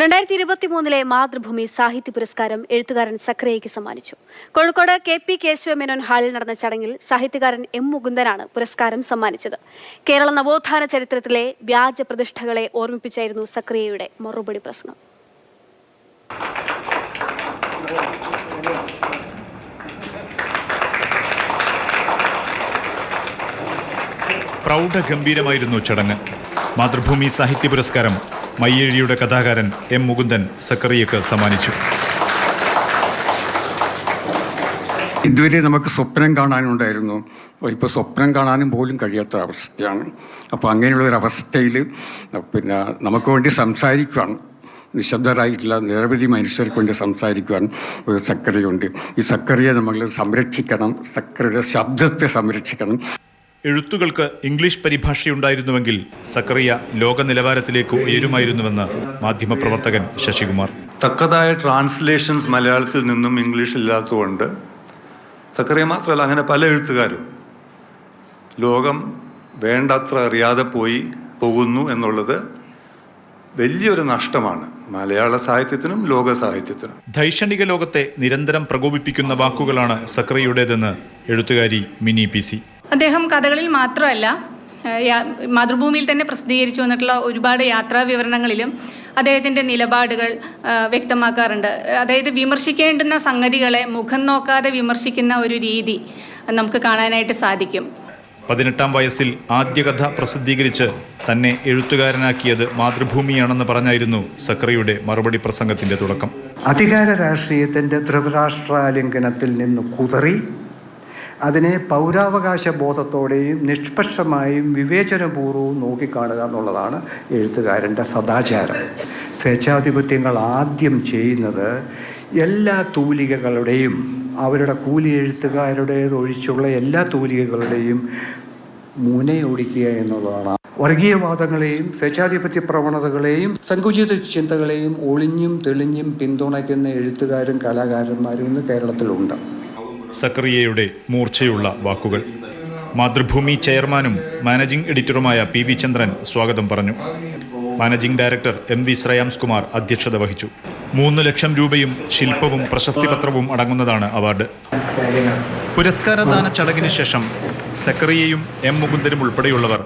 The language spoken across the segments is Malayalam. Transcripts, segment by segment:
2023 മാതൃഭൂമി സാഹിത്യ പുരസ്കാരം എഴുത്തുകാരൻ സക്രിയയ്ക്ക് സമ്മാനിച്ചു. കോഴിക്കോട് KP കേശവമേനോൻ ഹാളിൽ നടന്ന ചടങ്ങിൽ സാഹിത്യകാരൻ M. മുകുന്ദനാണ് പുരസ്കാരം സമ്മാനിച്ചത്. കേരള നവോത്ഥാന ചരിത്രത്തിലെ വ്യാജ പ്രതിഷ്ഠകളെ ഓർമ്മിപ്പിച്ചായിരുന്നു സക്രിയയുടെ മറുപടി പ്രസംഗം. പ്രൗഢഗംഭീരമായിരുന്നു ചടങ്ങ്. മാതൃഭൂമി സാഹിത്യ പുരസ്കാരം മയ്യഴിയുടെ കഥാകാരൻ M. മുകുന്ദൻ സക്കറിയക്ക് സമ്മാനിച്ചു. ഇതുവരെ നമുക്ക് സ്വപ്നം കാണാനുണ്ടായിരുന്നു, ഇപ്പോൾ സ്വപ്നം കാണാനും പോലും കഴിയാത്ത അവസ്ഥയാണ്. അപ്പോൾ അങ്ങനെയുള്ള ഒരു അവസ്ഥയിൽ നമുക്ക് വേണ്ടി സംസാരിക്കുവാൻ നിശബ്ദരായിട്ടുള്ള നിരവധി മനുഷ്യർക്ക് വേണ്ടി സംസാരിക്കുവാൻ ഒരു സക്കറിയുണ്ട്. ഈ സക്കറിയെ നമ്മൾ സംരക്ഷിക്കണം, സക്കറിയുടെ ശബ്ദത്തെ സംരക്ഷിക്കണം. എഴുത്തുകൾക്ക് ഇംഗ്ലീഷ് പരിഭാഷയുണ്ടായിരുന്നുവെങ്കിൽ സക്കറിയ ലോക നിലവാരത്തിലേക്ക് ഉയരുമായിരുന്നുവെന്ന് മാധ്യമപ്രവർത്തകൻ ശശികുമാർ. തക്കതായ ട്രാൻസ്ലേഷൻസ് മലയാളത്തിൽ നിന്നും ഇംഗ്ലീഷില്ലാത്തതുകൊണ്ട് സക്കറിയ മാത്രമല്ല, അങ്ങനെ പല എഴുത്തുകാരും ലോകം വേണ്ടത്ര അറിയാതെ പോകുന്നു എന്നുള്ളത് വലിയൊരു നഷ്ടമാണ് മലയാള സാഹിത്യത്തിനും ലോക സാഹിത്യത്തിനും. ധൈഷണിക ലോകത്തെ നിരന്തരം പ്രകോപിപ്പിക്കുന്ന വാക്കുകളാണ് സക്കറിയുടേതെന്ന് എഴുത്തുകാരി മിനി PC. അദ്ദേഹം കഥകളിൽ മാത്രമല്ല, മാതൃഭൂമിയിൽ തന്നെ പ്രസിദ്ധീകരിച്ചു വന്നിട്ടുള്ള ഒരുപാട് യാത്രാ വിവരണങ്ങളിലും അദ്ദേഹത്തിൻ്റെ നിലപാടുകൾ വ്യക്തമാക്കാറുണ്ട്. അതായത് വിമർശിക്കേണ്ടുന്ന സംഗതികളെ മുഖം നോക്കാതെ വിമർശിക്കുന്ന ഒരു രീതി നമുക്ക് കാണാനായിട്ട് സാധിക്കും. 18-ാം വയസ്സിൽ ആദ്യ കഥ പ്രസിദ്ധീകരിച്ച് തന്നെ എഴുത്തുകാരനാക്കിയത് മാതൃഭൂമിയാണെന്ന് പറഞ്ഞായിരുന്നു സക്കറിയുടെ മറുപടി പ്രസംഗത്തിന്റെ തുടക്കം. അധികാര രാഷ്ട്രീയത്തിൻ്റെ ധൃതരാഷ്ട്രാലിംഗനത്തിൽ നിന്ന് കുതറി അതിനെ പൗരാവകാശ ബോധത്തോടെയും നിഷ്പക്ഷമായും വിവേചനപൂർവ്വവും നോക്കിക്കാണുക എന്നുള്ളതാണ് എഴുത്തുകാരൻ്റെ സദാചാരം. സ്വേച്ഛാധിപത്യങ്ങൾ ആദ്യം ചെയ്യുന്നത് എല്ലാ തൂലികകളുടെയും, അവരുടെ കൂലി എഴുത്തുകാരുടേതൊഴിച്ചുള്ള എല്ലാ തൂലികകളുടെയും മുനയൊടിക്കുക എന്നുള്ളതാണ്. വർഗീയവാദങ്ങളെയും സ്വേച്ഛാധിപത്യ പ്രവണതകളെയും സങ്കുചിത ചിന്തകളെയും ഒളിഞ്ഞും തെളിഞ്ഞും പിന്തുണയ്ക്കുന്ന എഴുത്തുകാരും കലാകാരന്മാരും ഇന്ന് കേരളത്തിലുണ്ട്. സക്കറിയയുടെ മൂർച്ചയുള്ള വാക്കുകൾ. മാതൃഭൂമി ചെയർമാനും മാനേജിംഗ് എഡിറ്ററുമായ PV ചന്ദ്രൻ സ്വാഗതം പറഞ്ഞു. Managing director MV Shreyams Kumar അധ്യക്ഷത വഹിച്ചു. 3 ലക്ഷം രൂപയും ശില്പവും പ്രശസ്തിപത്രവും അടങ്ങുന്നതാണ് അവാർഡ്. പുരസ്കാരദാന ചടങ്ങിന് ശേഷം സക്കറിയയും M. മുകുന്ദനും ഉൾപ്പെടെയുള്ളവർ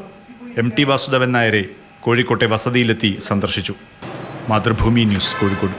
MT വാസുദേവൻ നായരെ കോഴിക്കോട്ടെ വസതിയിലെത്തി സന്ദർശിച്ചു. മാതൃഭൂമി ന്യൂസ്, കോഴിക്കോട്.